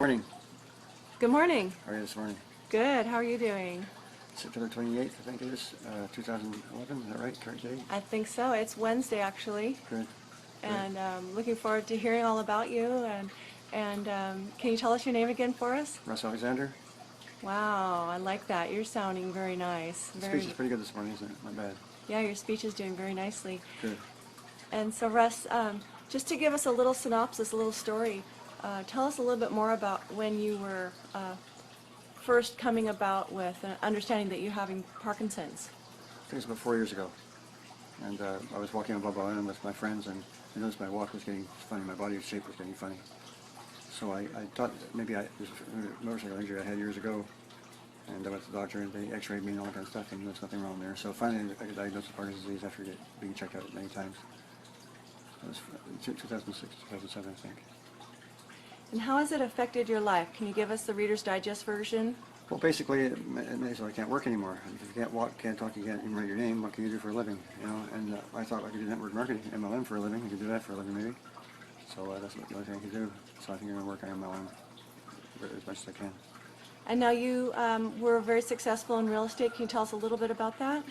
Morning. Good morning. How are you this morning? Good. How are you doing? September 28th, I think it is, 2011. Is that right? Correct date? I think so. It's Wednesday, actually. Good. And looking forward to hearing all about you. And can you tell us your name again for us? Russ Alexander. Wow, I like that. You're sounding very nice. The speech is pretty good this morning, isn't it? Not bad. Yeah, your speech is doing very nicely. Good. And so, Russ, just to give us a little synopsis, a little story, tell us a little bit more about when you were first coming about with understanding that you're having Parkinson's. I think it was about 4 years ago. And I was walking on Bob Island with my friends, and I noticed my walk was getting funny, my body shape was getting funny. So I thought maybe it was a motorcycle injury I had years ago, and I went to the doctor and they x-rayed me and all that kind of stuff, and there's nothing wrong there. So finally I got diagnosed with Parkinson's disease after being checked out many times. It was 2006, 2007, I think. And how has it affected your life? Can you give us the Reader's Digest version? Well, basically, it makes so I can't work anymore. If you can't walk, can't talk, you can't even write your name, what can you do for a living? You know, and I thought I could do network marketing, MLM, for a living. I could do that for a living, maybe. So that's the only thing I could do. So I think I'm going to work on MLM as much as I can. And now you were very successful in real estate. Can you tell us a little bit about that?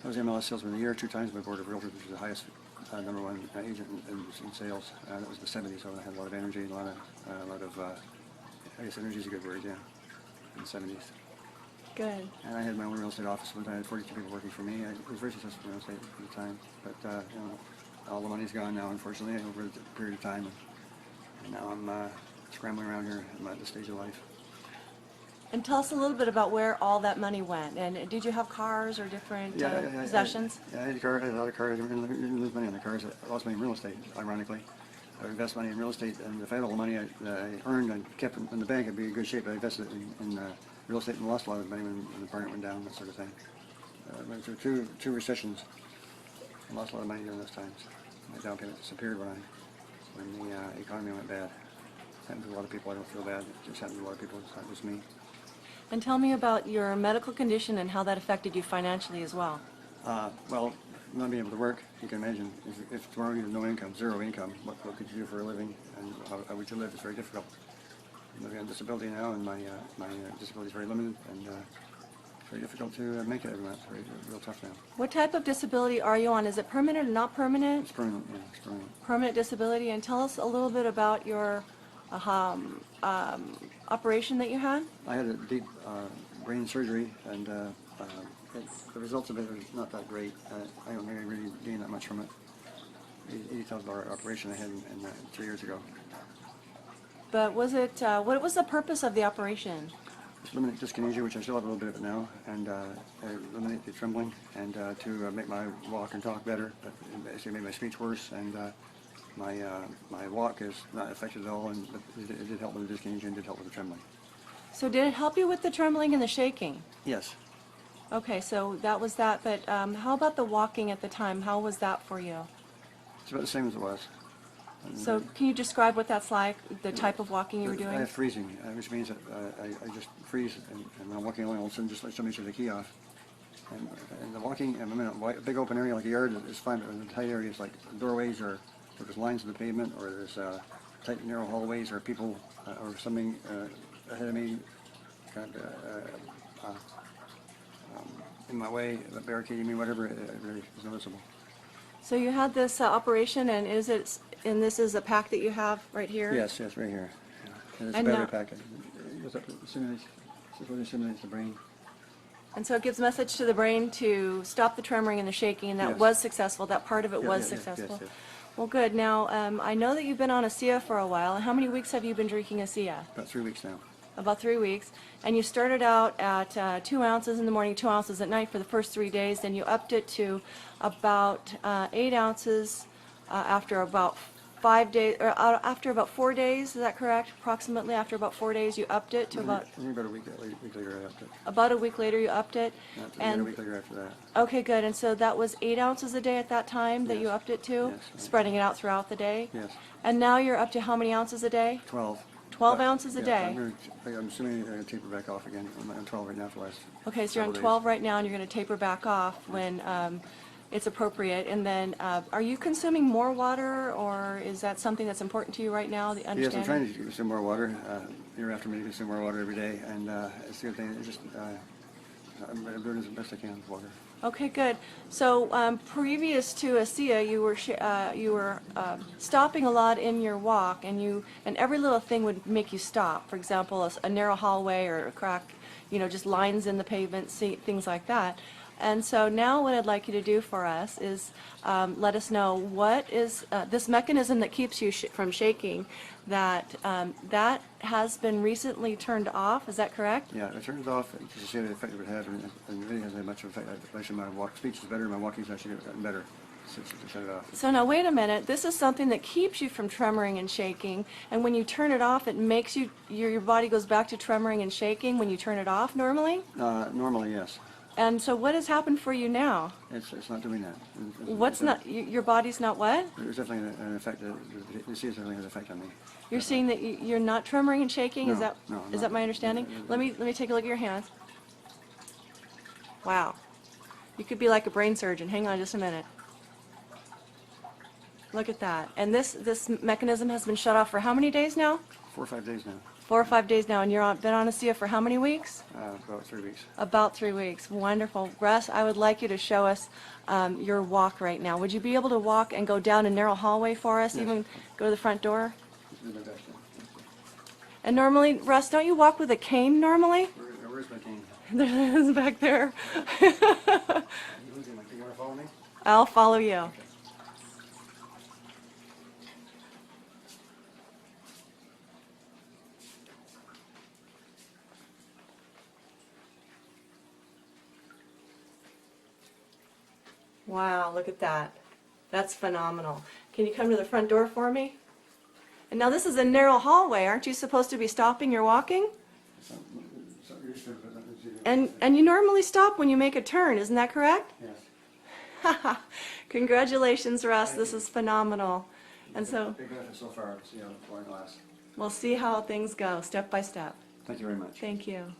I was MLS Salesman of the Year 2 times by Board of Realtors, which is the highest #1 agent in sales. That was the 70s, so I had a lot of energy, a lot of I guess energy is a good word, yeah, in the 70s. Good. And I had my own real estate office when I had 42 people working for me. I was very successful in real estate at the time, but you know, all the money's gone now, unfortunately, over a period of time, and now I'm scrambling around here at this stage of life. And tell us a little bit about where all that money went. And did you have cars or different possessions? I had a car. I had a lot of cars. I didn't lose money on the cars. I lost money in real estate, ironically. I would invest money in real estate, and if I had all the money I earned and kept in the bank, I'd be in good shape. I invested it in real estate and lost a lot of money when the market went down, that sort of thing. I went through two recessions and lost a lot of money during those times. My down payment disappeared when the economy went bad. It happened to a lot of people. I don't feel bad. It just happened to a lot of people. It's not just me. And tell me about your medical condition and how that affected you financially as well. Well, not being able to work, you can imagine, if tomorrow you have no income, zero income, what could you do for a living, and how would you live? It's very difficult. I'm living on disability now, and my disability is very limited, and it's very difficult to make it every month. It's real tough now. What type of disability are you on? Is it permanent or not permanent? It's permanent, yeah, it's permanent. Permanent disability. And tell us a little bit about your operation that you had. I had a deep brain surgery, and the results of it are not that great. I don't think I really gained that much from it. $80,000 operation I had 3 years ago. But was it, what was the purpose of the operation? It's eliminate dyskinesia, which I still have a little bit of it now, and eliminate the trembling, and to make my walk and talk better. It basically made my speech worse, and my walk is not affected at all, but it did help with the dyskinesia and did help with the trembling. So did it help you with the trembling and the shaking? Yes. Okay, so that was that, but how about the walking at the time? How was that for you? It's about the same as it was. So can you describe what that's like, the type of walking you were doing? I have freezing, which means that I just freeze, and when I'm walking along, all of a sudden just like somebody turns the key off. And the walking, I'm in a big open area like a yard is fine, but in the tight areas like doorways, or there's lines in the pavement, or there's tight narrow hallways, or people or something ahead of me kind of in my way, barricading me, whatever, it really is noticeable. So you had this operation, and this is a pack that you have right here? Yes, right here. Yeah. And it's a battery pack. It goes up, simulates the brain. And so it gives a message to the brain to stop the tremoring and the shaking, and that was successful. That part of it was successful. Yes. Well, good. Now, I know that you've been on ASEA for a while. How many weeks have you been drinking ASEA? About 3 weeks now. About 3 weeks. And you started out at 2 ounces in the morning, 2 ounces at night for the first 3 days. Then you upped it to about 8 ounces after about 5 days, or after about 4 days. Is that correct? Approximately after about 4 days, you upped it to about. I think about a week later, I upped it. About a week later, you upped it. And a week later after that. Okay, good. And so that was 8 ounces a day at that time that you upped it to, spreading it out throughout the day. Yes. And now you're up to how many ounces a day? 12. 12 ounces a day. I'm assuming I'm going to taper back off again. I'm on 12 right now for the last. Okay, so you're on 12 right now, and you're going to taper back off when it's appropriate. And then, are you consuming more water, or is that something that's important to you right now, the Yes, I'm understanding? trying to consume more water. You're after me to consume more water every day, and it's a good thing. It's just I'm doing as best I can with water. Okay, good. So previous to ASEA, you were stopping a lot in your walk, and every little thing would make you stop. For example, a narrow hallway or a crack, just lines in the pavement, things like that. And so now what I'd like you to do for us is let us know what is this mechanism that keeps you from shaking, that has been recently turned off. Is that correct? Yeah, I turned it off to see the effect it would have, and it really hasn't had much of an effect. Actually, my speech is better, my walking's actually gotten better since I shut it off. So now wait a minute. This is something that keeps you from tremoring and shaking, and when you turn it off, it makes your body goes back to tremoring and shaking when you turn it off normally? Normally, yes. And so what has happened for you now? It's not doing that. What's not, your body's not what? There's definitely an effect. The disease definitely has an effect on me. You're saying that you're not tremoring and shaking? Is No, that my understanding? Let me take a look at your hands. Wow. You could be like a brain surgeon. Hang on just a minute. Look at that. And this mechanism has been shut off for how many days now? 4 or 5 days now. 4 or 5 days now, and been on ASEA for how many weeks? About 3 weeks. About 3 weeks. Wonderful. Russ, I would like you to show us your walk right now. Would you be able to walk and go down a narrow hallway for us, Yes. even go to the front door? Do my best. And normally, Russ, don't you walk with a cane normally? Where's my cane? There's back there. You want to follow me? I'll follow you. Wow, look at that. That's phenomenal. Can you come to the front door for me? And now this is a narrow hallway. Aren't you supposed to be stopping your walking? And you normally stop when you make a turn, isn't that correct? Yes. Congratulations, Russ. This is phenomenal. And so Big benefit so far. See how long it lasts. we'll see how things go, step by step. Thank you very much. Thank you.